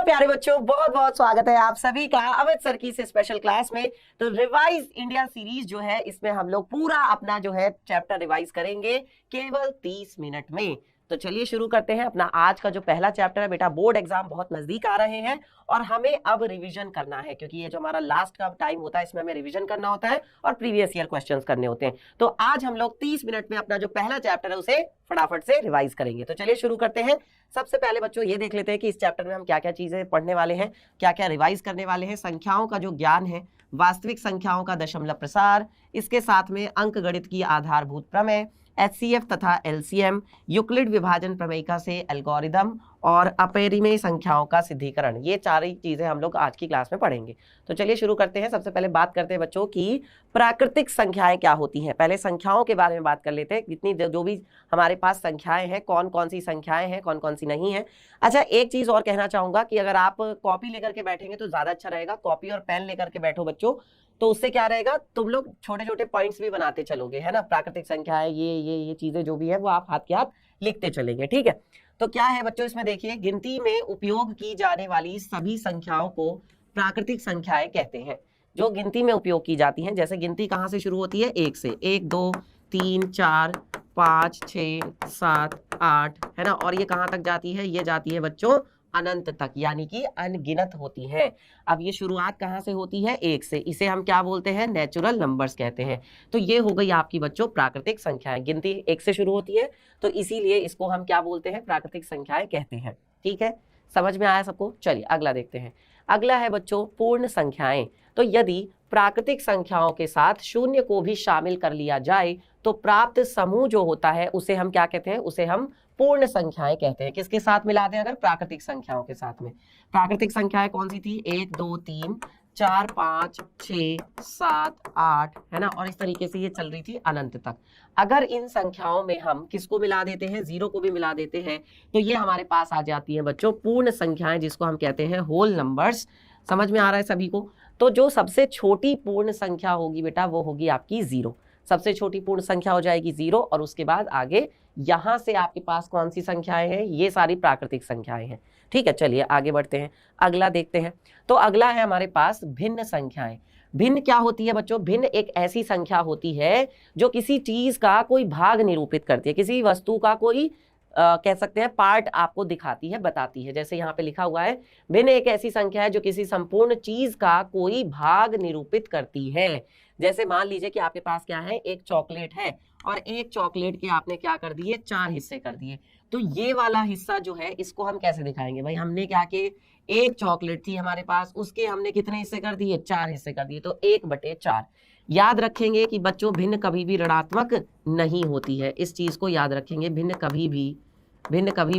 प्यारे बच्चों, बहुत बहुत स्वागत है आप सभी का अमित सर की इस स्पेशल क्लास में। तो रिवाइज इंडिया सीरीज जो है, इसमें हम लोग पूरा अपना जो है चैप्टर रिवाइज करेंगे केवल 30 मिनट में। तो चलिए शुरू करते हैं अपना आज का जो पहला चैप्टर है। बेटा बोर्ड एग्जाम बहुत नजदीक आ रहे हैं और हमें अब रिवीजन करना है, क्योंकि ये जो हमारा लास्ट का टाइम होता है इसमें हमें रिवीजन करना होता है और प्रीवियस ईयर क्वेश्चंस करने होते हैं। तो आज हम लोग 30 मिनट में अपना जो पहला चैप्टर है उसे फटाफट से रिवाइज करेंगे। तो चलिए शुरू करते हैं। सबसे पहले बच्चों ये देख लेते हैं कि इस चैप्टर में हम क्या क्या चीजें पढ़ने वाले हैं, क्या क्या रिवाइज करने वाले हैं। संख्याओं का जो ज्ञान है, वास्तविक संख्याओं का दशमलव प्रसार, इसके साथ में अंक गणित की आधारभूत प्रमेय, HCF तथा LCM, यूक्लिड विभाजन प्रमेयिका से एल्गोरिदम और अपरिमेय संख्याओं का सिद्धिकरण। ये चार ही चीजें हम लोग आज की क्लास में पढ़ेंगे। तो चलिए शुरू करते हैं। सबसे पहले बात करते हैं बच्चों की प्राकृतिक संख्याएं क्या होती हैं। पहले संख्याओं के बारे में बात कर लेते हैं, कितनी जो भी हमारे पास संख्याएं हैं, कौन कौन सी संख्याएं हैं, कौन कौन सी नहीं है। अच्छा, एक चीज और कहना चाहूंगा कि अगर आप कॉपी लेकर के बैठेंगे तो ज्यादा अच्छा रहेगा। कॉपी और पेन लेकर के बैठो बच्चों, तो उससे क्या रहेगा, तुम लोग छोटे छोटे पॉइंट्स भी बनाते चलोगे, है ना। प्राकृतिक संख्याएं ये चीजें जो भी है वो आप हाथ के हाथ लिखते चलेंगे, ठीक है। तो क्या है बच्चों, इसमें देखिए, गिनती में उपयोग की जाने वाली सभी संख्याओं को प्राकृतिक संख्याएं कहते हैं। जो गिनती में उपयोग की जाती हैं, जैसे गिनती कहाँ से शुरू होती है, 1 से, 1 2 3 4 5 6 7 8, है ना। और ये कहाँ तक जाती है, ये जाती है बच्चों अनंत तक, यानी कि अनगिनत होती है। अब ये शुरुआत कहाँ से होती है, 1 से। इसे हम क्या बोलते हैं, नेचुरल नंबर्स कहते हैं। तो ये हो गई आपकी बच्चों प्राकृतिक संख्याएं। गिनती 1 से शुरू होती है, तो इसीलिए इसको हम क्या बोलते हैं, प्राकृतिक संख्याएं कहते हैं। ठीक है, समझ में आया सबको। चलिए अगला देखते हैं। अगला है बच्चों पूर्ण संख्याएं। तो यदि प्राकृतिक संख्याओं के साथ शून्य को भी शामिल कर लिया जाए तो प्राप्त समूह जो होता है उसे हम क्या कहते हैं, उसे हम पूर्ण संख्याएं कहते हैं। किसके साथ मिला दें, अगर प्राकृतिक संख्याओं के साथ में। प्राकृतिक संख्याएं कौन सी थी, 1 2 3 4 5 6 7 8, है ना। और इस तरीके से ये चल रही थी अनंत तक। अगर इन संख्याओं में हम किसको मिला देते हैं, 0 को भी मिला देते हैं, तो ये हमारे पास आ जाती है बच्चों पूर्ण संख्याएं, जिसको हम कहते हैं होल नंबर्स। समझ में आ रहा है सभी को। तो जो सबसे छोटी पूर्ण संख्या होगी बेटा, वो होगी आपकी 0। सबसे छोटी पूर्ण संख्या हो जाएगी 0, और उसके बाद आगे यहां से आपके पास कौन सी संख्याएं हैं, ये सारी प्राकृतिक संख्याएं हैं। ठीक है, चलिए आगे बढ़ते हैं, अगला देखते हैं। तो अगला है हमारे पास भिन्न संख्याएं। भिन्न क्या होती है बच्चों, भिन्न एक ऐसी संख्या होती है जो किसी चीज का कोई भाग निरूपित करती है, किसी वस्तु का कोई कह सकते हैं पार्ट आपको दिखाती है, बताती है। जैसे यहाँ पे लिखा हुआ है, भिन्न एक ऐसी संख्या है जो किसी संपूर्ण चीज का कोई भाग निरूपित करती है। जैसे मान लीजिए कि आपके पास क्या है, एक चॉकलेट है और एक चॉकलेट के आपने क्या कर दिए, 4 हिस्से कर दिए। तो ये वाला हिस्सा जो है, इसको हम कैसे दिखाएंगे भाई, हमने क्या कि एक चॉकलेट थी हमारे पास, उसके हमने कितने हिस्से कर दिए, 4 हिस्से कर दिए, तो 1/4। याद रखेंगे कि बच्चों भिन्न कभी भी ऋणात्मक नहीं होती है। इस चीज को याद रखेंगे, भिन्न कभी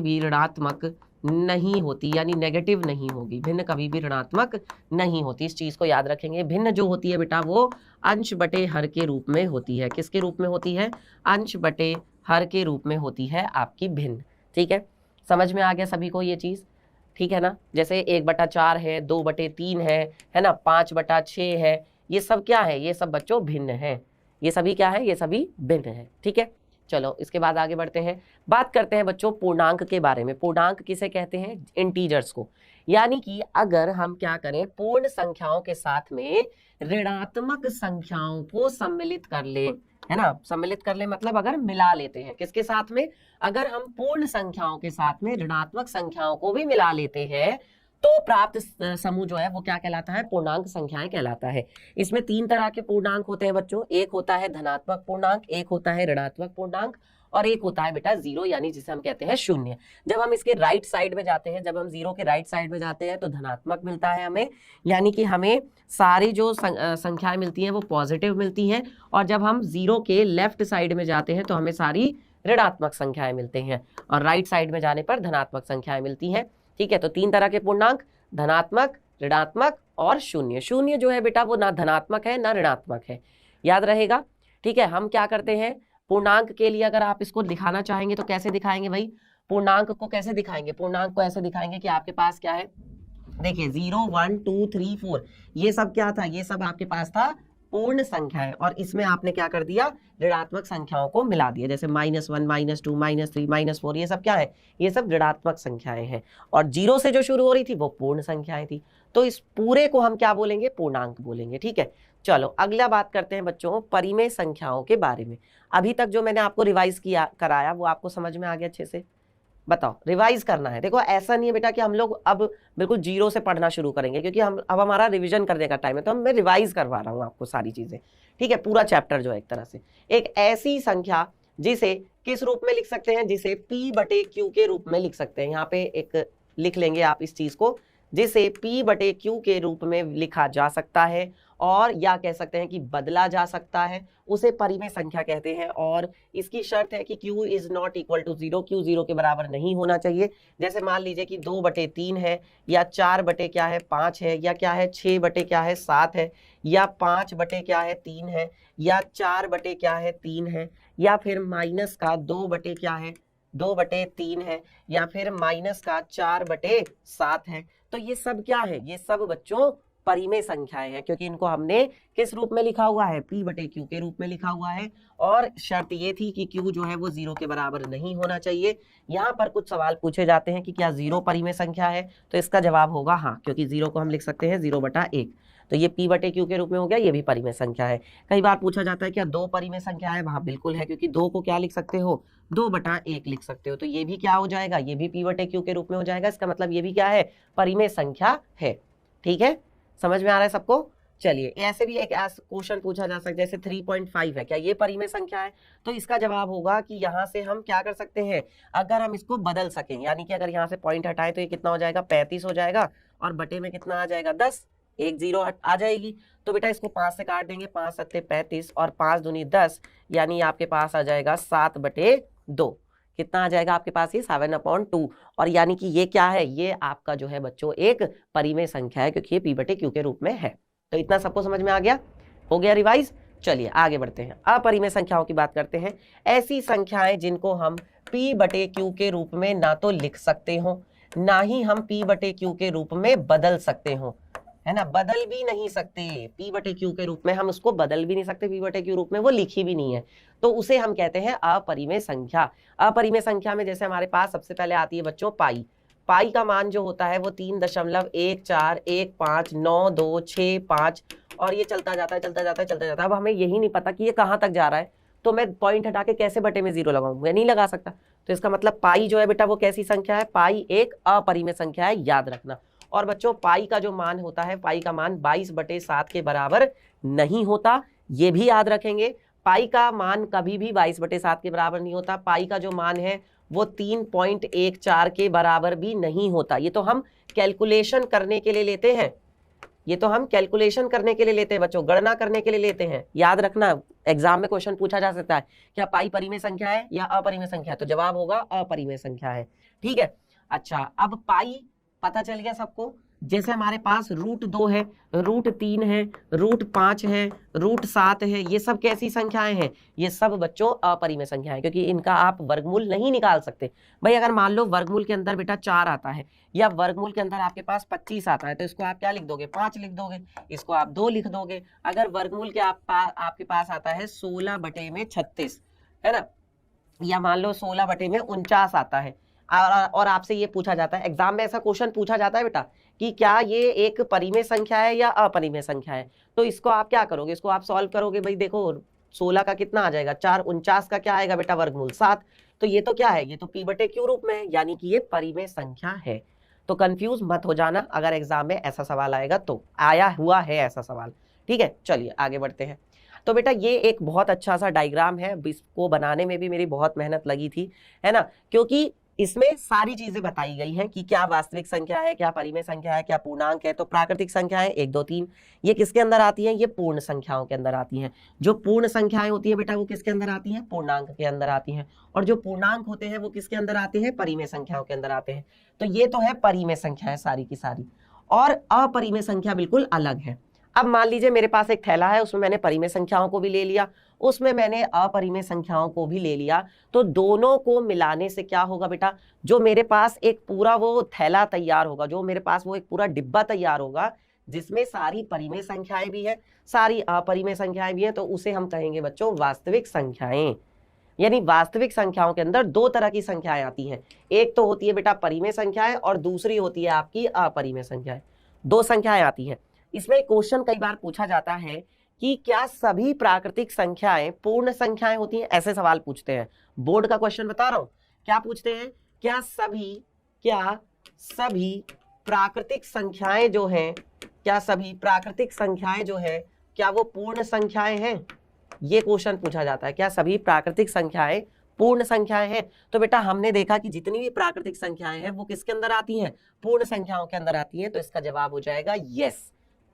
भी ऋणात्मक नहीं होती, यानी नेगेटिव नहीं होगी। भिन्न कभी भी ऋणात्मक नहीं होती, इस चीज को याद रखेंगे। भिन्न जो होती है बेटा, वो अंश बटे हर के रूप में होती है। किसके रूप में होती है, अंश बटे हर के रूप में होती है आपकी भिन्न। ठीक है, समझ में आ गया सभी को ये चीज, ठीक है ना। जैसे 1/4 है, 2/3 है ना, 5/6 है, ये सब क्या है, ये सब बच्चों भिन्न है। ये सभी क्या है, ये सभी भिन्न है। ठीक है, चलो इसके बाद आगे बढ़ते हैं। बात करते हैं बच्चों पूर्णांक के बारे में। पूर्णांक किसे कहते हैं, इंटीजर्स को। यानी कि अगर हम क्या करें, पूर्ण संख्याओं के साथ में ऋणात्मक संख्याओं को सम्मिलित कर ले, है ना। सम्मिलित कर ले मतलब अगर मिला लेते हैं, किसके साथ में, अगर हम पूर्ण संख्याओं के साथ में ऋणात्मक संख्याओं को भी मिला लेते हैं, तो प्राप्त समूह जो है वो क्या कहलाता है, पूर्णांक संख्याएं कहलाता है। इसमें 3 तरह के पूर्णांक होते हैं बच्चों। एक होता है धनात्मक पूर्णांक, एक होता है ऋणात्मक पूर्णांक, और एक होता है बेटा 0, यानी जिसे हम कहते हैं शून्य। जब हम इसके राइट साइड में जाते हैं, जब हम 0 के राइट साइड में जाते हैं तो धनात्मक मिलता है हमें, यानी कि हमें सारी जो संख्याएं मिलती हैं वो पॉजिटिव मिलती हैं। और जब हम 0 के लेफ्ट साइड में जाते हैं तो हमें सारी ऋणात्मक संख्याएं मिलते हैं, और राइट साइड में जाने पर धनात्मक संख्याएं मिलती हैं। ठीक है, तो 3 तरह के पूर्णांक, धनात्मक, ऋणात्मक और शून्य। शून्य जो है बेटा वो ना धनात्मक है ना ऋणात्मक है, याद रहेगा। ठीक है, हम क्या करते हैं, पूर्णांक के लिए अगर आप इसको दिखाना चाहेंगे तो कैसे दिखाएंगे भाई, पूर्णांक को कैसे दिखाएंगे, पूर्णांक को ऐसे दिखाएंगे कि आपके पास क्या है, देखिए 0 1 2 3 4, ये सब क्या था, ये सब आपके पास था पूर्ण संख्या है, और इसमें आपने क्या कर दिया, ऋणात्मक संख्याओं को मिला दिया, जैसे -1, -2, -3, -4, ये सब क्या है, ये सब ऋणात्मक संख्याएं हैं। और 0 से जो शुरू हो रही थी वो पूर्ण संख्याएं थी, तो इस पूरे को हम क्या बोलेंगे, पूर्णांक बोलेंगे। ठीक है, चलो अगला बात करते हैं बच्चों परिमेय संख्याओं के बारे में। अभी तक जो मैंने आपको रिवाइज किया कराया वो आपको समझ में आ गया अच्छे से? बताओ, रिवाइज करना है। देखो ऐसा नहीं है बेटा कि हम लोग अब बिल्कुल 0 से पढ़ना शुरू करेंगे, क्योंकि हम अब हमारा रिवीजन करने का टाइम है, तो मैं रिवाइज करवा रहा हूँ आपको सारी चीजें। ठीक है, पूरा चैप्टर जो है एक तरह से। एक ऐसी संख्या जिसे किस रूप में लिख सकते हैं, जिसे P/Q के रूप में लिख सकते हैं। यहाँ पे एक लिख लेंगे आप इस चीज को, जिसे P/Q के रूप में लिखा जा सकता है, और या कह सकते हैं कि बदला जा सकता है, उसे परिमेय संख्या कहते हैं। और इसकी शर्त है कि Q is not equal to 0, Q 0 के बराबर नहीं होना चाहिए। जैसे मान लीजिए कि 2/3 है, या 4/5 है, या क्या है 6/7 है, या 5/3 है, या 4/3 है, या फिर माइनस का 2/3 है, या फिर माइनस का 4/7 है। तो ये सब क्या है, ये सब बच्चों परिमेय संख्याएं हैं, क्योंकि इनको हमने किस रूप में लिखा हुआ है, P/Q के रूप में लिखा हुआ है। और शर्त ये थी कि Q जो है वो 0 के बराबर नहीं होना चाहिए। यहाँ पर कुछ सवाल पूछे जाते हैं कि क्या 0 परिमेय संख्या है, तो इसका जवाब होगा हाँ, क्योंकि 0 को हम लिख सकते हैं 0/1, तो ये P/Q के रूप में हो गया, ये भी परिमेय संख्या है। कई बार पूछा जाता है क्या 2 परिमेय संख्या है, वहां बिल्कुल है, क्योंकि 2 को क्या लिख सकते हो, 2/1 लिख सकते हो, तो ये भी क्या हो जाएगा, ये भी P/Q के रूप में हो जाएगा। इसका मतलब ये भी क्या है, परिमेय संख्या है। ठीक है, समझ में आ रहा है सबको? चलिए, ऐसे भी एक क्वेश्चन पूछा जा सकता है, जैसे 3.5 है, क्या ये परिमेय संख्या है? तो इसका जवाब होगा कि यहाँ से हम क्या कर सकते हैं, अगर हम इसको बदल सकें, यानी कि अगर यहाँ से पॉइंट हटाएं तो ये कितना हो जाएगा, 35 हो जाएगा, और बटे में कितना आ जाएगा, 10, एक 0 आ जाएगी। तो बेटा इसको 5 से काट देंगे, 5 7 35 और 5 दूनी 10, यानी आपके पास आ जाएगा 7/2। कितना आ जाएगा आपके पास, ये 7/2। और यानी कि ये क्या है, ये आपका जो है बच्चों एक परिमेय संख्या है, क्योंकि ये P/Q के रूप में है। तो इतना सबको समझ में आ गया, हो गया रिवाइज? चलिए आगे बढ़ते हैं, अपरिमेय संख्याओं की बात करते हैं। ऐसी संख्याएं जिनको हम P/Q के रूप में ना तो लिख सकते हो, ना ही हम P/Q के रूप में बदल सकते हो, है ना, बदल भी नहीं सकते P/Q के रूप में, हम उसको बदल भी नहीं सकते P/Q रूप में, वो लिखी भी नहीं है, तो उसे हम कहते हैं अपरिमेय संख्या। अपरिमेय संख्या में जैसे हमारे पास सबसे पहले आती है बच्चों पाई। पाई का मान जो होता है वो 3.1415 और ये चलता जाता है, चलता जाता है, चलता जाता है। अब हमें यही नहीं पता कि ये कहाँ तक जा रहा है, तो मैं पॉइंट हटा के कैसे बटे में 0 लगाऊं, मैं नहीं लगा सकता। तो इसका मतलब पाई जो है बेटा वो कैसी संख्या है, पाई एक अपरिमेय संख्या है, याद रखना। और बच्चों पाई का जो मान होता है, पाई का मान 22/7 के बराबर नहीं होता, ये भी याद रखेंगे। पाई का मान कभी भी 22/7 के बराबर नहीं होता। पाई का जो मान है वो 3.14 के बराबर भी नहीं होता। ये तो हम कैलकुलेशन करने के लिए लेते हैं, ये तो हम कैलकुलेशन करने के लिए लेते हैं बच्चों, गणना करने के लिए लेते हैं। याद रखना, एग्जाम में क्वेश्चन पूछा जा सकता है क्या पाई परिमेय संख्या है या अपरिमेय संख्या है, तो जवाब होगा अपरिमेय संख्या है। ठीक है, अच्छा अब पाई पता चल गया सबको। जैसे हमारे पास √2 है, √3 है, √5 है, √7 है, ये सब कैसी संख्याएं हैं, ये सब बच्चों अपरिमेय संख्याएं, क्योंकि इनका आप वर्गमूल नहीं निकाल सकते। भाई अगर मान लो वर्गमूल के अंदर बेटा 4 आता है, या वर्गमूल के अंदर आपके पास 25 आता है, तो इसको आप क्या लिख दोगे, 5 लिख दोगे, इसको आप 2 लिख दोगे। अगर वर्गमूल के आपके पास आता है 16/36, है ना, या मान लो 16/49 आता है, और आपसे ये पूछा जाता है, एग्जाम में ऐसा क्वेश्चन पूछा जाता है बेटा कि क्या ये एक परिमेय संख्या है या अपरिमेय संख्या है, तो इसको आप क्या करोगे, इसको आप सॉल्व करोगे। भाई देखो 16 का कितना आ जाएगा 4, 49 का क्या आएगा बेटा वर्गमूल 7, तो ये तो क्या है, ये तो P/Q रूप में है, यानी कि ये परिमेय संख्या है। तो कंफ्यूज मत हो जाना, अगर एग्जाम में ऐसा सवाल आएगा तो, आया हुआ है ऐसा सवाल। ठीक है, चलिए आगे बढ़ते हैं। तो बेटा ये एक बहुत अच्छा सा डायग्राम है, इसको बनाने में भी मेरी बहुत मेहनत लगी थी, है ना, क्योंकि इसमें सारी चीजें बताई गई हैं कि क्या वास्तविक संख्या है, क्या परिमेय संख्या है, क्या पूर्णांक है। तो प्राकृतिक संख्याएं 1 2 3 ये किसके अंदर आती हैं, ये पूर्ण संख्याओं के अंदर आती हैं। जो पूर्ण संख्याएं होती है बेटा वो किसके अंदर आती हैं, पूर्णांक के अंदर आती हैं। और जो पूर्णांक होते हैं वो किसके अंदर आते हैं, परिमेय संख्याओं के अंदर आते हैं। तो ये तो है परिमेय संख्याएं सारी की सारी, और अपरिमेय संख्या बिल्कुल अलग है। अब मान लीजिए मेरे पास एक थैला है, उसमें मैंने परिमेय संख्याओं को भी ले लिया, उसमें मैंने अपरिमेय संख्याओं को भी ले लिया, तो दोनों को मिलाने से क्या होगा बेटा, जो मेरे पास एक पूरा वो थैला तैयार होगा, जो मेरे पास वो एक पूरा डिब्बा तैयार होगा, जिसमें सारी परिमेय संख्याएं भी है, सारी अपरिमेय संख्याएं भी हैं, तो उसे हम कहेंगे बच्चों वास्तविक संख्याएं। यानी वास्तविक संख्याओं के अंदर दो तरह की संख्याएं आती हैं, एक तो होती है बेटा परिमेय संख्याएं और दूसरी होती है आपकी अपरिमेय संख्याएं। दो संख्याएं आती हैं। इसमें क्वेश्चन कई बार पूछा जाता है कि क्या सभी प्राकृतिक संख्याएं पूर्ण संख्याएं होती हैं, ऐसे सवाल पूछते हैं। बोर्ड का क्वेश्चन बता रहा हूं, क्या पूछते हैं, क्या सभी प्राकृतिक संख्याएं जो हैं, क्या सभी प्राकृतिक संख्याएं जो है क्या वो पूर्ण संख्याएं हैं, ये क्वेश्चन पूछा जाता है। क्या सभी प्राकृतिक संख्याएं पूर्ण संख्याएं हैं? तो बेटा हमने देखा कि जितनी भी प्राकृतिक संख्याएं हैं वो किसके अंदर आती हैं, पूर्ण संख्याओं के अंदर आती हैं, तो इसका जवाब हो जाएगा यस,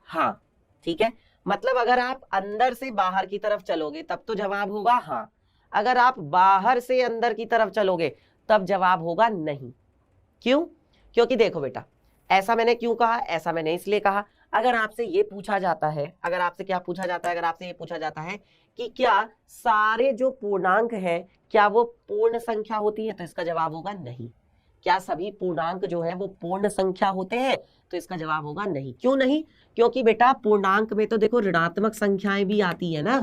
हाँ, ठीक है। मतलब अगर आप अंदर से बाहर की तरफ चलोगे तब तो जवाब होगा हाँ, अगर आप बाहर से अंदर की तरफ चलोगे तब जवाब होगा नहीं। क्यों? क्योंकि देखो बेटा, ऐसा मैंने क्यों कहा, ऐसा मैंने इसलिए कहा, अगर आपसे ये पूछा जाता है, अगर आपसे क्या पूछा जाता है, अगर आपसे ये पूछा जाता है कि क्या सारे जो पूर्णांक हैं क्या वो पूर्ण संख्या होती है, तो इसका जवाब होगा नहीं। क्या सभी पूर्णांक जो है वो पूर्ण संख्या होते हैं, तो इसका जवाब होगा नहीं। क्यों नहीं? क्योंकि बेटा पूर्णांक में तो देखो ऋणात्मक संख्याएं भी आती है ना,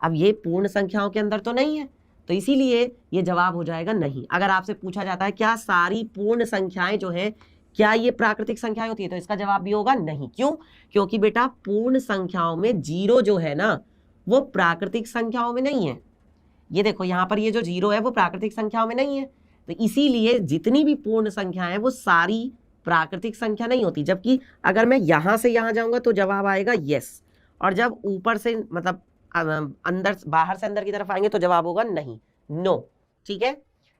अब ये पूर्ण संख्याओं के अंदर तो नहीं है, तो इसीलिए ये जवाब हो जाएगा नहीं। अगर आपसे पूछा जाता है क्या सारी पूर्ण संख्याएं जो है क्या ये प्राकृतिक संख्याएं होती है, तो इसका जवाब भी होगा नहीं। क्यों? क्योंकि बेटा पूर्ण संख्याओं में जीरो जो है ना वो प्राकृतिक संख्याओं में नहीं है। ये देखो यहाँ पर ये जो जीरो है वो प्राकृतिक संख्याओं में नहीं है, तो इसीलिए जितनी भी पूर्ण संख्याएं हैं वो सारी प्राकृतिक संख्या नहीं होती। जबकि अगर मैं यहां से यहां जाऊंगा तो जवाब आएगा यस, और जब ऊपर से मतलब अंदर बाहर से अंदर की तरफ आएंगे तो जवाब होगा नहीं, नो। ठीक है,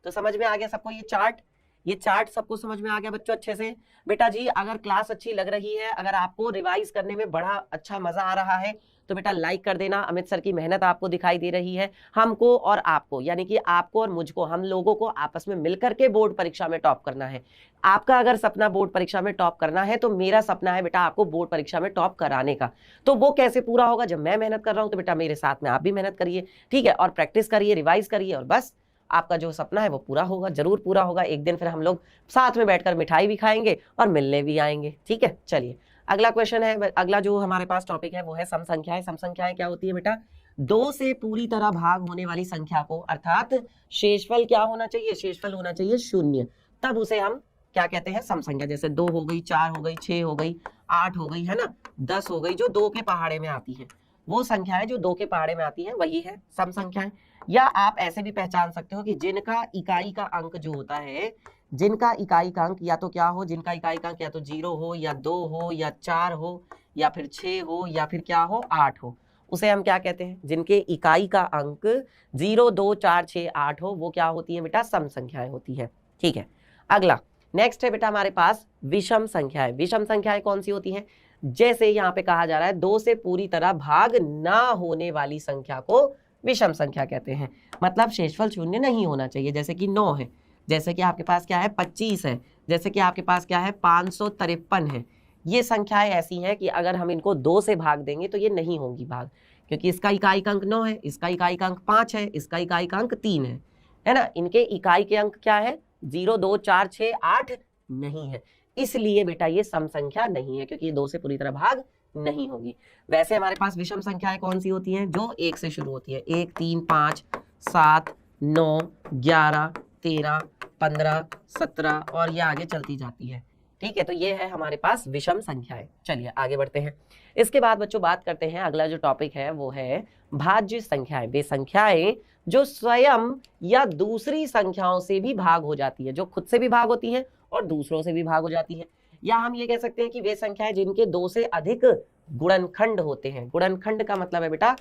तो समझ में आ गया सबको ये चार्ट सबको समझ में आ गया बच्चों अच्छे से? बेटा जी अगर क्लास अच्छी लग रही है, अगर आपको रिवाइज करने में बड़ा अच्छा मजा आ रहा है तो बेटा लाइक कर देना। अमित सर की मेहनत आपको दिखाई दे रही है, हमको और आपको, यानी कि आपको और मुझको, हम लोगों को आपस में मिलकर के बोर्ड परीक्षा में टॉप करना है। आपका अगर सपना बोर्ड परीक्षा में टॉप करना है तो मेरा सपना है बेटा आपको बोर्ड परीक्षा में टॉप कराने का। तो वो कैसे पूरा होगा? जब मैं मेहनत कर रहा हूं तो बेटा मेरे साथ में आप भी मेहनत करिए, ठीक है, और प्रैक्टिस करिए, रिवाइज करिए, और बस आपका जो सपना है वो पूरा होगा, जरूर पूरा होगा। एक दिन फिर हम लोग साथ में बैठकर मिठाई भी खाएंगे और मिलने भी आएंगे, ठीक है। चलिए अगला क्वेश्चन है, अगला जो हमारे पास टॉपिक है वो है सम संख्याएं। सम संख्याएं क्या होती है बेटा? दो से पूरी तरह भाग होने वाली संख्या को, अर्थात शेषफल क्या होना चाहिए? शेषफल होना चाहिए शून्य, तब उसे हम क्या कहते हैं? सम संख्या। जैसे 2 हो गई, 4 हो गई, 6 हो गई, 8 हो गई, है ना, 10 हो गई, जो 2 के पहाड़े में आती है, वो संख्याएं जो 2 के पहाड़े में आती है वही है सम संख्याएं। या आप ऐसे भी पहचान सकते हो कि जिनका इकाई का अंक जो होता है, जिनका इकाई का अंक या तो क्या हो, जिनका इकाई का अंक या तो 0 हो या 2 हो या 4 हो या फिर 6 हो या फिर क्या हो 8 हो, उसे हम क्या कहते हैं? जिनके इकाई का अंक 0, 2, 4, 6, 8 हो, वो क्या होती है बेटा? सम संख्याएं होती है, ठीक है। अगला नेक्स्ट है बेटा हमारे पास विषम संख्याएं। विषम संख्याएं कौन सी होती हैं? जैसे यहाँ पे कहा जा रहा है 2 से पूरी तरह भाग ना होने वाली संख्या को विषम संख्या कहते हैं। मतलब शेषफल शून्य नहीं होना चाहिए, जैसे कि 9 है, जैसे कि आपके पास क्या है 25 है, जैसे कि आपके पास क्या है 553 है। ये संख्याएं ऐसी हैं कि अगर हम इनको 2 से भाग देंगे तो ये नहीं होंगी भाग, क्योंकि इसका इकाई का अंक 9 है, इसका इकाई का अंक 5 है, इसका इकाई का अंक 3 है ना। इनके इकाई के अंक क्या है? 0, 2, 4, 6, 8 नहीं है, इसलिए बेटा ये सम संख्या नहीं है, क्योंकि ये 2 से पूरी तरह भाग नहीं होगी। वैसे हमारे पास विषम संख्याएं कौन सी होती हैं? जो 1 से शुरू होती है, 1, 3, 5, 7, 9, 11, 13, 15, 17 और ये आगे चलती जाती है, ठीक है। तो ये है हमारे पास विषम संख्याएं। चलिए आगे बढ़ते हैं। इसके बाद बच्चों बात करते हैं, अगला जो टॉपिक है वो है भाज्य संख्याएं। वे संख्याएं जो स्वयं या दूसरी संख्याओं से भी भाग हो जाती है, जो खुद से भी भाग होती है और दूसरों से भी भाग हो जाती है। या हम ये कह सकते हैं कि वे संख्याएं जिनके 2 से अधिक गुणनखंड होते हैं। गुणनखंड का मतलब है बेटा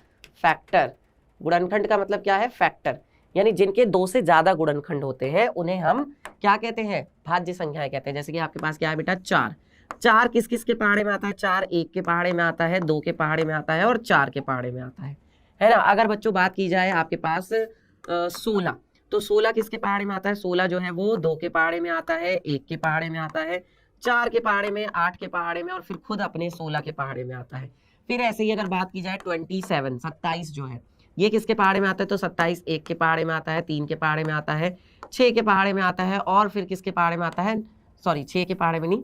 फैक्टर। गुणनखंड का मतलब क्या है? फैक्टर। यानी जिनके 2 से ज्यादा गुणनखंड होते हैं उन्हें हम क्या कहते हैं? भाज्य संख्याएं कहते हैं। जैसे कि आपके पास क्या है बेटा 4। 4 किस किस के पहाड़े में आता है? 4 1 के पहाड़े में आता है, 2 के पहाड़े में आता है और 4 के पहाड़े में आता है ना। अगर बच्चों बात की जाए आपके पास 16, तो 16 किसके पहाड़े में आता है? 16 जो है वो 2 के पहाड़े में आता है, 1 के पहाड़े में आता है, 4 के पहाड़े में, 8 के पहाड़े में और फिर खुद अपने 16 के पहाड़े में आता है। फिर ऐसे ही अगर बात की जाए 27 जो है, ये किसके पहाड़े में आता है? तो 27 1 के पहाड़े में आता है, 3 के पहाड़े में आता है, 6 के पहाड़े में आता है और फिर किसके पहाड़े में आता है? सॉरी 6 के पहाड़े में नहीं,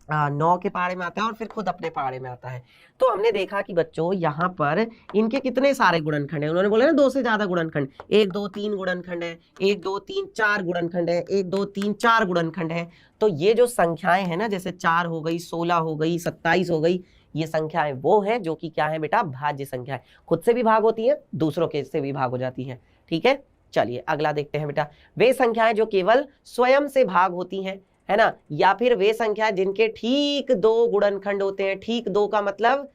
9 के पहाड़े में आता है और फिर खुद अपने पहाड़े में आता है। तो हमने देखा कि बच्चों यहाँ पर इनके कितने सारे गुणनखंड है, उन्होंने बोला ना 2 से ज्यादा गुणनखंड, 1 2 3 गुणनखंड है, 1 2 3 4 गुणनखंड है, 1 2 3 4 गुणनखंड है। तो ये जो संख्याएं हैं ना, जैसे 4 हो गई, 16 हो गई, 27 हो गई, ये संख्याएं वो है जो कि क्या है बेटा, भाज्य संख्याएं, खुद से भी भाग होती है, दूसरों के से भी भाग हो जाती है। ठीक है, चलिए अगला देखते हैं बेटा, वे संख्याएं जो केवल स्वयं से भाग होती हैं, है ना, या फिर वे संख्याएं जिनके ठीक 2 गुणनखंड होते हैं। ठीक 2 का मतलब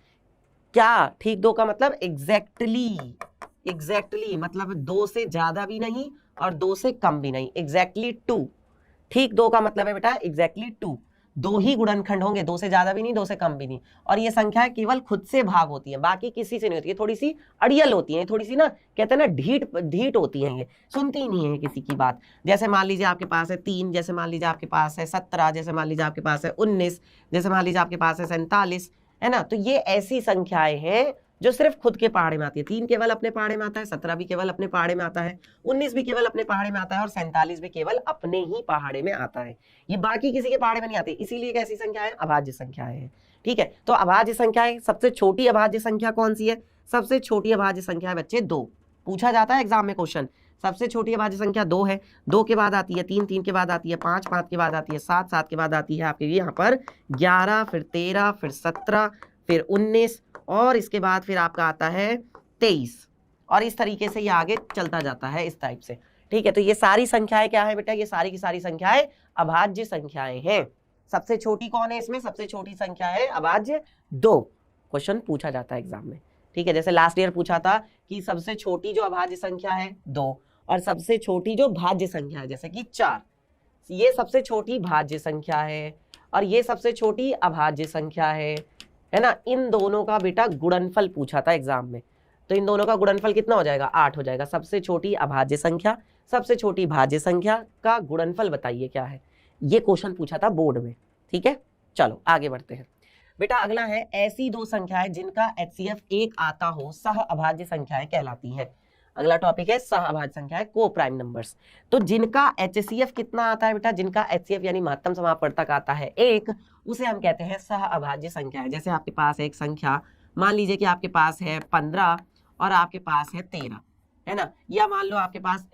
क्या, ठीक 2 का मतलब एग्जैक्टली मतलब 2 से ज्यादा भी नहीं और 2 से कम भी नहीं, एग्जैक्टली 2। ठीक 2 का मतलब है बेटा एग्जैक्टली 2, 2 ही गुणनखंड होंगे, 2 से ज्यादा भी नहीं, 2 से कम भी नहीं, और ये संख्याएं केवल खुद से भाग होती है, बाकी किसी से नहीं होती है, थोड़ी सी अड़ियल होती है, थोड़ी सी ना कहते हैं ना ढीठ होती है, ये सुनती ही नहीं है किसी की बात। जैसे मान लीजिए आपके पास है 3, जैसे मान लीजिए आपके पास है 17, जैसे मान लीजिए आपके पास है 19, जैसे मान लीजिए आपके पास है 47, है ना। तो ये ऐसी संख्याएं हैं जो सिर्फ खुद के पहाड़े में आती है। 3 केवल अपने पहाड़े में आता है, 17 भी केवल अपने पहाड़े में आता है, 19 भी केवल अपने पहाड़े में आता है और 47 भी केवल अपने ही पहाड़े में आता है। ये बाकी किसी के पहाड़े में नहीं आती, इसीलिए कैसी संख्या है, अभाज्य संख्याएं हैं। ठीक है, तो अभाज्य संख्याएं, सबसे छोटी अभाज्य संख्या कौन सी है, सबसे छोटी अभाज्य संख्या है बच्चे 2। पूछा जाता है एग्जाम में क्वेश्चन, सबसे छोटी अभाज्य संख्या 2 है। 2 के बाद आती है 3, 3 के बाद आती है 5, 5 के बाद आती है 7, 7 के बाद आती है आपके यहाँ पर 11, फिर 13, फिर 17, फिर 19 और इसके बाद फिर आपका आता है 23, और इस तरीके से ये आगे चलता जाता है इस टाइप से। ठीक है, तो ये सारी संख्याएं क्या है बेटा, ये सारी की सारी संख्याएं अभाज्य संख्याएं हैं। सबसे छोटी कौन है इसमें, सबसे छोटी संख्या है अभाज्य 2। क्वेश्चन पूछा जाता है एग्जाम में। ठीक है, जैसे लास्ट ईयर पूछा था कि सबसे छोटी जो अभाज्य संख्या है 2 और सबसे छोटी जो भाज्य संख्या है जैसे कि 4, ये सबसे छोटी भाज्य संख्या है और ये सबसे छोटी अभाज्य संख्या है ना। इन दोनों का बेटा गुणनफल पूछा था एग्जाम में, तो इन दोनों का गुणनफल कितना हो जाएगा, 8 हो जाएगा। सबसे छोटी अभाज्य संख्या, सबसे छोटी भाज्य संख्या का गुणनफल बताइए क्या है, ये क्वेश्चन पूछा था बोर्ड में। ठीक है, चलो आगे बढ़ते हैं बेटा। अगला है ऐसी 2 संख्याएं जिनका HCF 1 आता हो सह अभाज्य संख्याएं कहलाती हैं। अगला टॉपिक है सह अभाज्य संख्याएं, को प्राइम नंबर्स। तो जिनका HCF कितना आता है बेटा, जिनका HCF यानी महत्तम समापवर्तक आता है 1, उसे हम कहते हैं सह अभाज्य संख्याएं। जैसे आपके पास एक संख्या, मान लीजिए कि आपके पास है 15 और आपके पास है 13, है ना, या मान लो आपके पास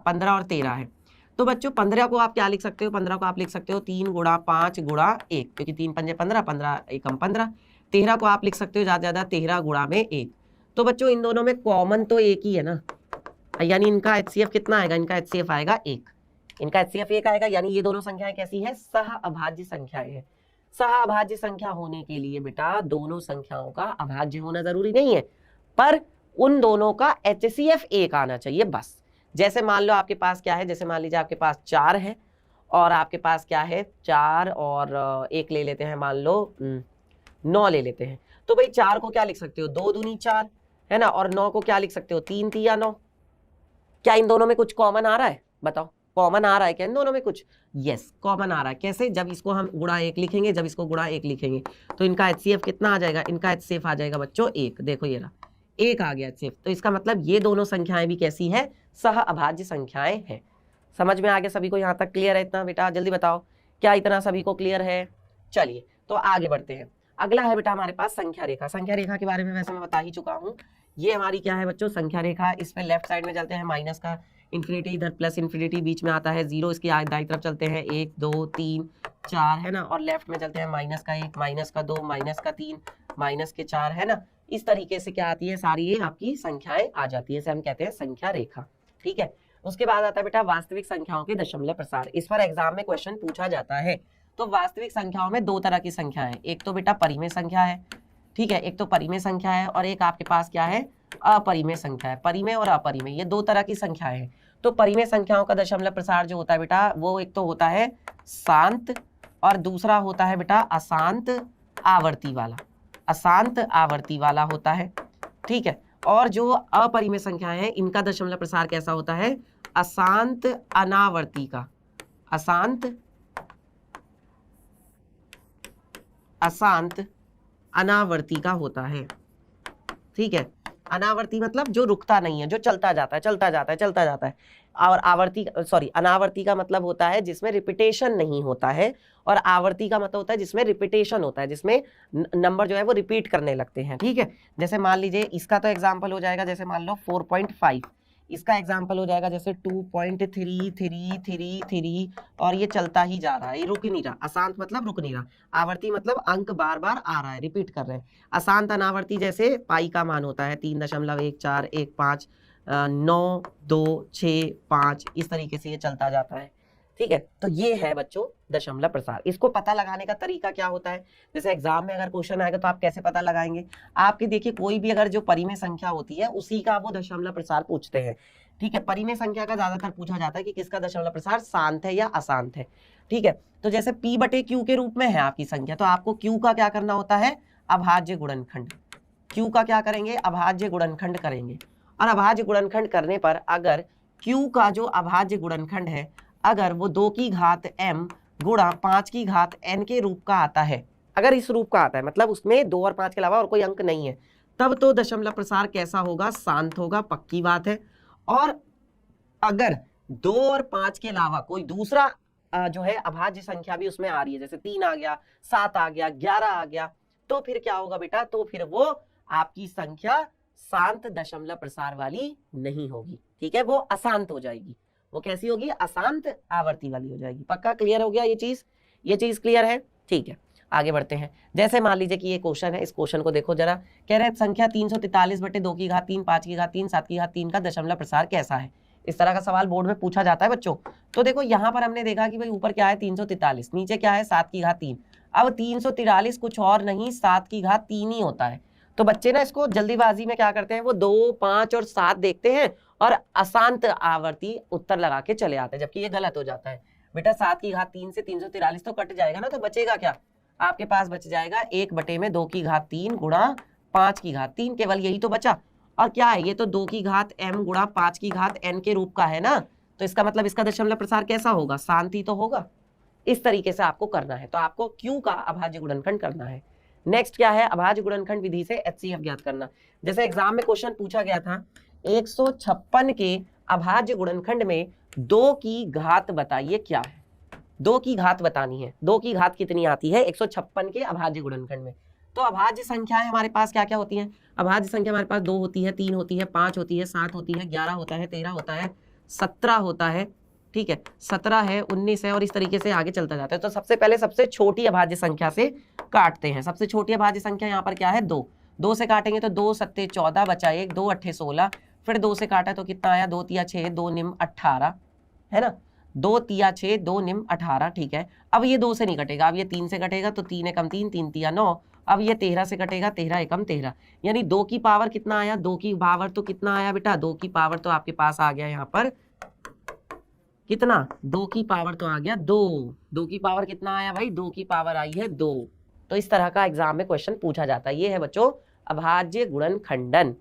15 और 13 है। तो बच्चों 15 को आप क्या लिख सकते हो, 15 को आप लिख सकते हो 3 गुणा 5 गुणा 1, क्योंकि 3 पंजे 15, 15 एकम 15। 13 को आप लिख सकते हो ज्यादा ज्यादा 13 गुणा में 1। तो बच्चों इन दोनों में कॉमन तो एक ही है ना, यानी इनका HCF कितना आएगा, इनका HCF आएगा 1, इनका HCF 1 आएगा, यानी ये दोनों संख्याएं कैसी है, सह अभाज्य संख्याएं हैं। सह अभाज्य संख्या होने के लिए बेटा दोनों संख्याओं का अभाज्य होना जरूरी नहीं है, पर उन दोनों का HCF 1 आना चाहिए बस। जैसे मान लो आपके पास क्या है, जैसे मान लीजिए आपके पास 4 है और आपके पास क्या है 4 और 1 ले लेते हैं, मान लो 9 ले लेते हैं। तो भाई 4 को क्या लिख सकते हो, 2 दूनी 4, है ना, और 9 को क्या लिख सकते हो, 3 तिया 9। क्या इन दोनों में कुछ कॉमन आ रहा है, बताओ कॉमन आ रहा है क्या इन दोनों में कुछ, यस कॉमन आ रहा है। कैसे, जब इसको हम गुणा 1 लिखेंगे, जब इसको गुणा 1 लिखेंगे तो इनका HCF कितना आ जाएगा, इनका HCF आ जाएगा बच्चों 1। देखो ये रहा 1 आ गया HCF, तो इसका मतलब ये दोनों संख्याएं भी कैसी है, सह अभाज्य संख्याएं हैं। समझ में आ गया सभी को, यहाँ तक क्लियर है इतना बेटा, जल्दी बताओ क्या इतना सभी को क्लियर है। चलिए तो आगे बढ़ते हैं। अगला है बेटा हमारे पास संख्या रेखा। संख्या रेखा के बारे में वैसे मैं बता ही चुका हूँ, ये हमारी क्या है बच्चों, संख्या रेखा। इस पे लेफ्ट साइड में चलते हैं माइनस का इन्फिनिटी, इधर प्लस इन्फिनिटी, बीच में आता है 0, इसकी दाईं तरफ चलते हैं 1 2 3 4, है ना, और लेफ्ट में चलते हैं माइनस का 1, माइनस का 2, माइनस का 3, माइनस के 4, है ना। इस तरीके से क्या आती है, सारी ये आपकी संख्याएं आ जाती है, इसे हम कहते हैं संख्या रेखा। ठीक है, उसके बाद आता है बेटा वास्तविक संख्याओं के दशमलव प्रसार। इस पर एग्जाम में क्वेश्चन पूछा जाता है। तो वास्तविक संख्याओं में 2 तरह की संख्या है, एक तो बेटा परिमेय संख्या है, ठीक है, एक तो परिमेय संख्या है और एक आपके पास क्या है, अपरिमेय संख्या है। परिमेय और अपरिमेय ये 2 तरह की संख्याएं हैं। तो परिमेय संख्याओं का दशमलव प्रसार जो होता है बेटा, वो एक तो होता है शांत और दूसरा होता है बेटा अशांत आवर्ती वाला, अशांत आवर्ती वाला होता है। ठीक है, और जो अपरिमेय संख्याएं हैं इनका दशमलव प्रसार कैसा होता है, अशांत अनावर्ती का, अशांत अनावर्ती का होता है। ठीक है, अनावर्ती मतलब जो रुकता नहीं है, जो चलता जाता है चलता जाता है चलता जाता है। और आवर्ती अनावर्ती का मतलब होता है जिसमें रिपीटेशन नहीं होता है, और आवर्ती का मतलब होता है जिसमें रिपीटेशन होता है, जिसमें नंबर जो है वो रिपीट करने लगते हैं। ठीक है, जैसे मान लीजिए इसका तो एग्जाम्पल हो जाएगा, जैसे मान लो 4.5, इसका एग्जाम्पल हो जाएगा जैसे 2.333 और ये चलता ही जा रहा है, ये रुक ही नहीं रहा। अशांत मतलब रुक नहीं रहा, आवर्ती मतलब अंक बार बार आ रहा है, रिपीट कर रहे हैं। अशांत अनावर्ती जैसे पाई का मान होता है 3.1415 9 2 6 5, इस तरीके से ये चलता जाता है। ठीक है, तो ये है बच्चों दशमलव प्रसार। इसको पता लगाने का तरीका क्या होता है, जैसे एग्जाम में अगर क्वेश्चन आएगा तो आप कैसे पता लगाएंगे, आपके देखिए कोई भी अगर जो परिमेय संख्या होती है उसी का वो दशमलव प्रसार पूछते हैं। ठीक है, परिमेय संख्या का ज्यादातर पूछा जाता है कि किसका दशमलव प्रसार शांत है या अशांत है। ठीक है, तो जैसे P/Q के रूप में है आपकी संख्या, तो आपको Q का क्या करना होता है, अभाज्य गुणनखंड। Q का क्या करेंगे, अभाज्य गुणनखंड करेंगे। और अभाज्य गुणनखंड करने पर अगर Q का जो अभाज्य गुणनखंड है अगर वो 2 की घात m गुणा 5 की घात n के रूप का आता है, अगर इस रूप का आता है मतलब उसमें 2 और 5 के अलावा और कोई अंक नहीं है, तब तो दशमलव प्रसार कैसा होगा, शांत होगा, पक्की बात है। और अगर 2 और 5 के अलावा कोई दूसरा जो है अभाज्य संख्या भी उसमें आ रही है, जैसे 3 आ गया, 7 आ गया, 11 आ गया, तो फिर क्या होगा बेटा, तो फिर वो आपकी संख्या शांत दशमलव प्रसार वाली नहीं होगी। ठीक है, वो अशांत हो जाएगी। वो कैसी होगी, अशांत आवर्ती वाली हो जाएगी। पक्का क्लियर हो गया ये चीज क्लियर है। ठीक है, आगे बढ़ते हैं। जैसे मान लीजिए कि ये क्वेश्चन है, इस क्वेश्चन को देखो जरा, कह रहे हैं संख्या 343/2 की घात 3 5 की घात 3 7 की घात 3 का दशमलव प्रसार कैसा है। इस तरह का सवाल बोर्ड में पूछा जाता है बच्चों। तो देखो यहाँ पर हमने देखा कि भाई ऊपर क्या है 343, नीचे क्या है 7 की घात 3। अब 343 कुछ और नहीं 7 की घात 3 ही होता है। तो बच्चे ना इसको जल्दीबाजी में क्या करते हैं, वो 2 5 और 7 देखते हैं और अशांत आवर्ती उत्तर लगा के चले आते हैं, जबकि ये गलत हो जाता है। बेटा 7 की घात 3 से 343 तो कट जाएगा ना, तो बचेगा क्या, आपके पास बच जाएगा 1/2 की घात 3 गुणा 5 की घात 3, केवल यही तो बचा। और क्या है, ये तो 2 की घात m गुणा 5 की घात n के रूप का है ना, तो इसका मतलब इसका दशमलव प्रसार कैसा होगा, शांति तो होगा। इस तरीके से आपको करना है। तो आपको Q का अभाज्य गुणनखंड करना है। नेक्स्ट क्या है, अभाज्य गुणनखंड विधि से HCF ज्ञात करना। जैसे एग्जाम में क्वेश्चन पूछा गया था 156 के अभाज्य गुणनखंड में 2 की घात बताइए क्या है। 2 की घात बतानी है, 2 की घात कितनी आती है 156 के अभाज्य गुणनखंड में। तो अभाज्य संख्याएं हमारे पास क्या क्या होती हैं, अभाज्य संख्या हमारे पास 2 होती है, 3 होती है, 5 होती है, 7 होती है, 11 होता है, 13 होता है, 17 होता है। ठीक है, 17 है, 19 है, और इस तरीके से आगे चलता जाता है। तो सबसे पहले सबसे छोटी अभाज्य संख्या से काटते हैं। सबसे छोटी अभाज्य संख्या यहाँ पर क्या है, 2 से काटेंगे तो 2 7 14 बचा 1, 2 8 16, फिर 2 से काटा तो कितना आया, 2 तिया 6 2 निम 18, है ना, 2 तिया 6 2 निम 18। ठीक है, अब ये 2 से नहीं कटेगा, अब ये 3 से कटेगा तो 3 एकम 3 3 तिया 9, अब ये 13 से कटेगा, 13 एकम 13, यानी 2 की पावर कितना आया, 2 की पावर तो कितना आया बेटा, 2 की पावर तो आपके पास आ गया यहाँ पर कितना, 2 की पावर तो आ गया 2, 2 की पावर कितना आया भाई, 2 की पावर आई है 2। तो इस तरह का एग्जाम में क्वेश्चन पूछा जाता है। ये है बच्चों अभाज्य गुणनखंडन,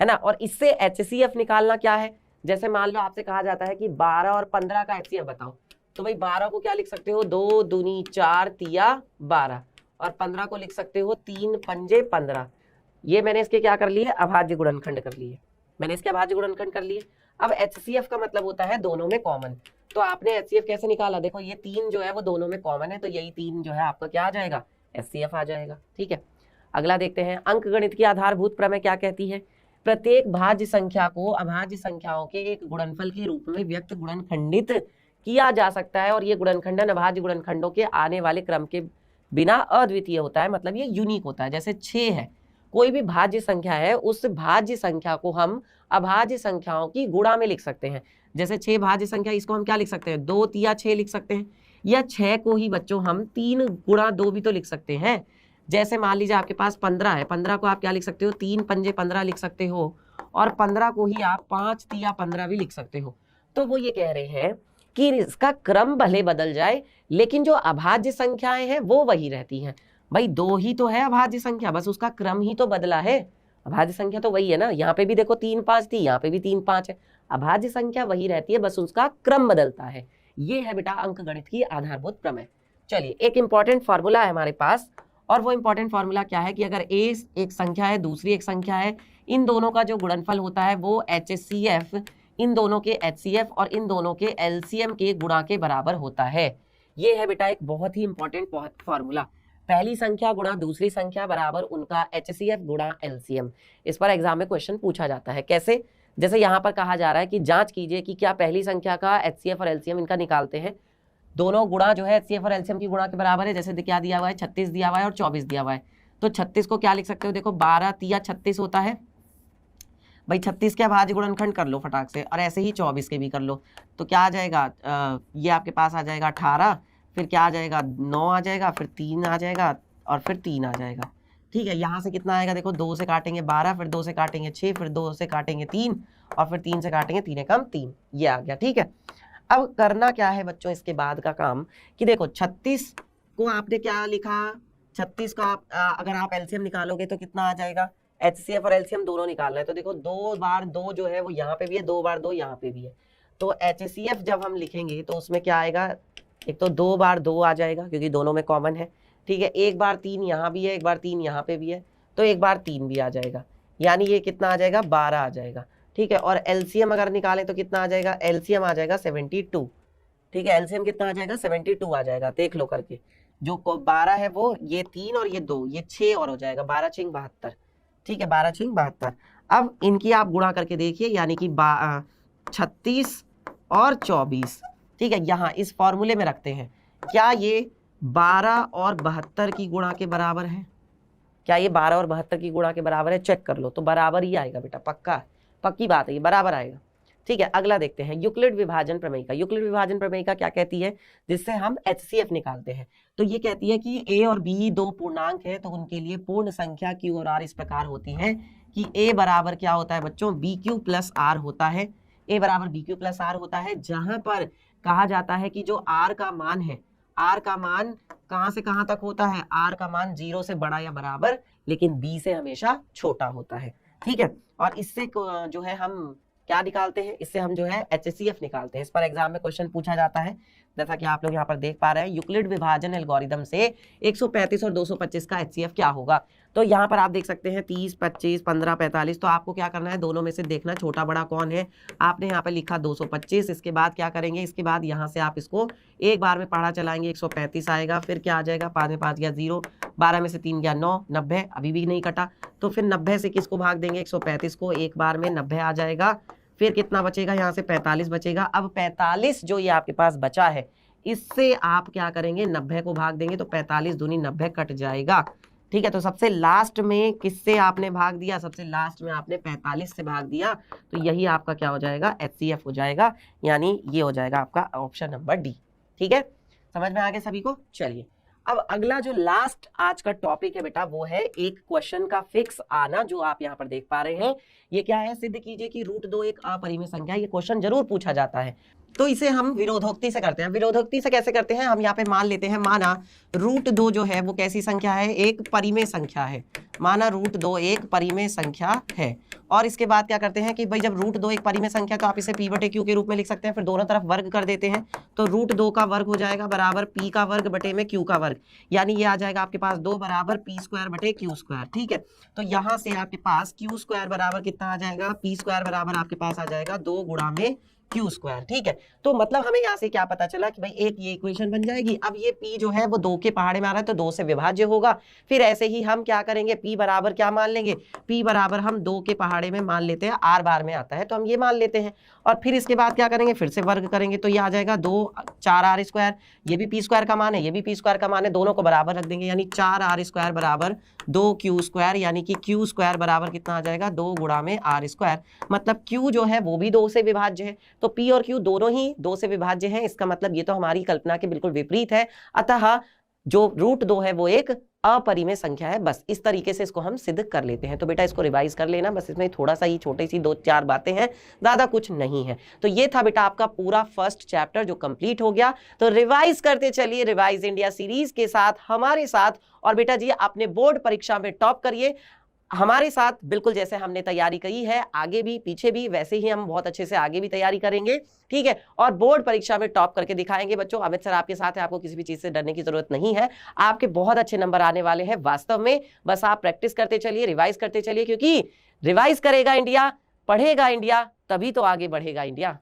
है ना। और इससे HCF निकालना क्या है, जैसे मान लो आपसे कहा जाता है कि 12 और 15 का HCF बताओ, तो भाई 12 को क्या लिख सकते हो, 2 दूनी 4 तिया 12, और 15 को लिख सकते हो 3 पंजे 15। ये मैंने इसके क्या कर लिए, अभाज्य गुणनखंड कर लिए, मैंने इसके अभाज्य गुणनखंड कर लिए। अब HCF का मतलब होता है दोनों में कॉमन। तो आपने HCF कैसे निकाला, देखो ये 3 जो है वो दोनों में कॉमन है, तो यही 3 जो है आपका क्या आ जाएगा, HCF आ जाएगा। ठीक है, अगला देखते हैं, अंकगणित की आधारभूत प्रमेय क्या कहती है, प्रत्येक भाज्य संख्या को अभाज्य संख्याओं के एक गुणनफल के रूप में व्यक्त गुणनखंडित किया जा सकता है, और ये गुणनखंडन अभाज्य गुणनखंडों के आने वाले क्रम के बिना अद्वितीय होता है, मतलब ये यूनिक होता है। जैसे 6 है, कोई भी भाज्य संख्या है, उस भाज्य संख्या को हम अभाज्य संख्याओं की गुणा में लिख सकते हैं। जैसे 6 भाज्य संख्या, इसको हम क्या लिख सकते हैं, 2 तिया 6 लिख सकते हैं, या 6 को ही बच्चों हम 3 गुणा 2 भी तो लिख सकते हैं। जैसे मान लीजिए आपके पास 15 है, 15 को आप क्या लिख सकते हो, 3 पंजे 15 लिख सकते हो, और 15 को ही आप 5 तिया 15 भी लिख सकते हो। तो वो ये कह रहे हैं कि इसका क्रम भले बदल जाए लेकिन जो अभाज्य संख्याएं हैं वो वही रहती हैं। भाई 2 ही तो है अभाज्य संख्या, बस उसका क्रम ही तो बदला है, अभाज्य संख्या तो वही है ना। यहाँ पे भी देखो 3 5 थी, यहाँ पे भी 3 5 है, अभाज्य संख्या वही रहती है, बस उसका क्रम बदलता है। ये है बेटा अंकगणित की आधारभूत प्रमेय। चलिए, एक इंपॉर्टेंट फॉर्मूला है हमारे पास, और वो इंपॉर्टेंट फॉर्मूला क्या है कि अगर A एक संख्या है, दूसरी एक संख्या है, इन दोनों का जो गुणनफल होता है वो HCF, इन दोनों के HCF और इन दोनों के LCM के गुणा के बराबर होता है। ये है बेटा एक बहुत ही इंपॉर्टेंट फॉर्मूला, पहली संख्या गुणा दूसरी संख्या बराबर उनका HCF गुणा LCM। इस पर एग्जाम में क्वेश्चन पूछा जाता है। कैसे? जैसे यहाँ पर कहा जा रहा है कि जांच कीजिए कि क्या पहली संख्या का HCF और LCM इनका निकालते हैं, दोनों गुणा जो है HCF और LCM की गुणा के बराबर है। जैसे क्या दिया हुआ है, 36 दिया हुआ है और 24 दिया हुआ है, तो 36 को क्या लिख सकते हो, देखो 12 तिया 36 होता है भाई, 36 के भाज्य गुणनखंड कर लो फटाक से, और ऐसे ही 24 के भी कर लो, तो क्या आ जाएगा, ये आपके पास आ जाएगा 18, फिर क्या आ जाएगा 9 आ जाएगा, फिर 3 आ जाएगा और फिर 3 आ जाएगा। ठीक है, यहाँ से कितना आएगा, देखो 2 से काटेंगे 12, फिर 2 से काटेंगे 6, फिर 2 से काटेंगे 3 और फिर 3 से काटेंगे 3 एकम 3, ये आ गया। ठीक है, अब करना क्या है बच्चों इसके बाद का काम कि देखो 36 को आपने क्या लिखा, 36 का आप अगर आप LCM निकालोगे तो कितना आ जाएगा, HCF और LCM दोनों निकालना है, तो देखो 2 बार 2 जो है वो यहाँ पे भी है, 2 बार 2 यहाँ पे भी है, तो HCF जब हम लिखेंगे तो उसमें क्या आएगा, एक तो 2 बार 2 आ जाएगा क्योंकि दोनों में कॉमन है। ठीक है, 1 बार 3 यहाँ भी है, 1 बार 3 यहाँ पे भी है, तो 1 बार 3 भी आ जाएगा, यानी ये कितना आ जाएगा 12 आ जाएगा। ठीक है, और LCM अगर निकालें तो कितना आ जाएगा, LCM आ जाएगा 72। ठीक है, LCM कितना आ जाएगा 72 आ जाएगा, देख लो करके, जो 12 है वो ये 3 और ये 2, ये 6 और हो जाएगा, 12 6 72। ठीक है, 12 6 72। अब इनकी आप गुणा करके देखिए, यानी कि 36 और 24। ठीक है, यहाँ इस फॉर्मूले में रखते हैं, क्या ये 12 और 72 की गुणा के बराबर है, क्या ये 12 और 72 की गुणा के बराबर है, चेक कर लो, तो बराबर ही आएगा बेटा, पक्का पक्की बात है, ये बराबर आएगा। ठीक है, अगला देखते हैं यूक्लिड विभाजन प्रमेयिका। यूक्लिड विभाजन प्रमेयिका क्या कहती है, जिससे हम HCF निकालते हैं, तो ये कहती है कि A और B दो पूर्णांक है, तो उनके लिए पूर्ण संख्या Q और R इस प्रकार होती है कि A बराबर क्या होता है बच्चों, BQ प्लस R होता है, A बराबर BQ प्लस R होता है, जहां पर कहा जाता है कि जो R का मान है, R का मान कहां से कहां तक होता है, R का मान 0 से बड़ा या बराबर, लेकिन B से हमेशा छोटा होता है। ठीक है, और इससे जो है हम क्या निकालते हैं, इससे हम जो है HCF निकालते हैं। इस पर एग्जाम में क्वेश्चन पूछा जाता है, जैसा कि आप लोग यहाँ पर देख पा रहे हैं, यूक्लिड विभाजन एल्गोरिदम से 135 और 225 का HCF क्या होगा। तो यहाँ पर आप देख सकते हैं 30 25 15 45, तो आपको क्या करना है, दोनों में से देखना छोटा बड़ा कौन है। आपने यहाँ पर लिखा 225, इसके बाद क्या करेंगे, इसके बाद यहाँ से आप इसको एक बार में पढ़ा चलाएंगे, 135 आएगा, फिर क्या आ जाएगा, 5 में 5 गया 0, 12 में से 3 गया 9, 90 अभी भी नहीं कटा, तो फिर 90 से किसको भाग देंगे, 135 को, एक बार में 90 आ जाएगा, फिर कितना बचेगा, यहाँ से 45 बचेगा। अब 45 जो ये आपके पास बचा है, इससे आप क्या करेंगे, 90 को भाग देंगे, तो 45 दूनी 90 कट जाएगा। ठीक है, तो सबसे लास्ट में किससे आपने भाग दिया, सबसे लास्ट में आपने 45 से भाग दिया, तो यही आपका क्या हो जाएगा, HCF हो जाएगा, यानी ये हो जाएगा आपका ऑप्शन नंबर डी। ठीक है, समझ में आ गया सभी को। चलिए, अब अगला जो लास्ट आज का टॉपिक है बेटा, वो है एक क्वेश्चन का फिक्स आना, जो आप यहाँ पर देख पा रहे हैं। ये क्या है, सिद्ध कीजिए कि √2 एक अपरिमेय संख्या। ये क्वेश्चन जरूर पूछा जाता है, तो इसे हम विरोधोक्ति से करते हैं। विरोधोक्ति से कैसे करते हैं, हम यहाँ पे मान लेते हैं, माना √2 जो है वो कैसी संख्या है, एक परिमेय संख्या है, माना √2 एक परिमेय संख्या है, और इसके बाद क्या करते हैं कि भाई जब √2 एक परिमेय संख्या, तो आप इसे P/Q के रूप में लिख सकते हैं, फिर दोनों तरफ वर्ग कर देते हैं, तो √2 का वर्ग हो जाएगा बराबर P का वर्ग बटे में Q का वर्ग, यानी ये आ जाएगा आपके पास 2 बराबर P² बटे Q²। ठीक है, तो यहाँ से आपके पास Q² बराबर कितना आ जाएगा, P² बराबर आपके पास आ जाएगा 2 गुणा में Q²। ठीक है, तो मतलब हमें यहाँ से क्या पता चला कि भाई एक ये इक्वेशन बन जाएगी। अब ये P जो है वो 2 के पहाड़े में आ रहा है, तो 2 से विभाज्य होगा। फिर ऐसे ही हम क्या करेंगे, P बराबर क्या मान लेंगे, P बराबर हम 2 के पहाड़े में मान लेते हैं, R बार में आता है तो हम ये मान लेते हैं, और फिर इसके बाद क्या करेंगे, फिर से वर्ग करेंगे, तो ये आ जाएगा 2 4R², ये भी P² का मान है, ये भी P² का मान है, दोनों को बराबर रख देंगे, यानी 4R² बराबर 2Q², यानी कि Q² बराबर कितना आ जाएगा, 2 गुणा में R²। मतलब Q जो है वो भी 2 से विभाज्य है, तो P और Q दोनों ही 2 से विभाज्य हैं। इसका मतलब ये तो हमारी कल्पना के बिल्कुल विपरीत है, अतः जो √2 है वो एक अपरिमेय संख्या है। बस इस तरीके से इसको हम सिद्ध कर लेते हैं। तो बेटा इसको रिवाइज कर लेना, बस इसमें थोड़ा सा ही छोटी सी 2-4 बातें हैं, ज्यादा कुछ नहीं है। तो ये था बेटा आपका पूरा फर्स्ट चैप्टर जो कंप्लीट हो गया। तो रिवाइज करते चलिए रिवाइज इंडिया सीरीज के साथ हमारे साथ, और बेटा जी अपने बोर्ड परीक्षा में टॉप करिए। हमारे साथ बिल्कुल जैसे हमने तैयारी की है, आगे भी पीछे भी वैसे ही हम बहुत अच्छे से आगे भी तैयारी करेंगे, ठीक है, और बोर्ड परीक्षा में टॉप करके दिखाएंगे बच्चों। अमित सर आपके साथ है, आपको किसी भी चीज से डरने की जरूरत नहीं है, आपके बहुत अच्छे नंबर आने वाले हैं वास्तव में। बस आप प्रैक्टिस करते चलिए, रिवाइज करते चलिए, क्योंकि रिवाइज करेगा इंडिया, पढ़ेगा इंडिया, तभी तो आगे बढ़ेगा इंडिया।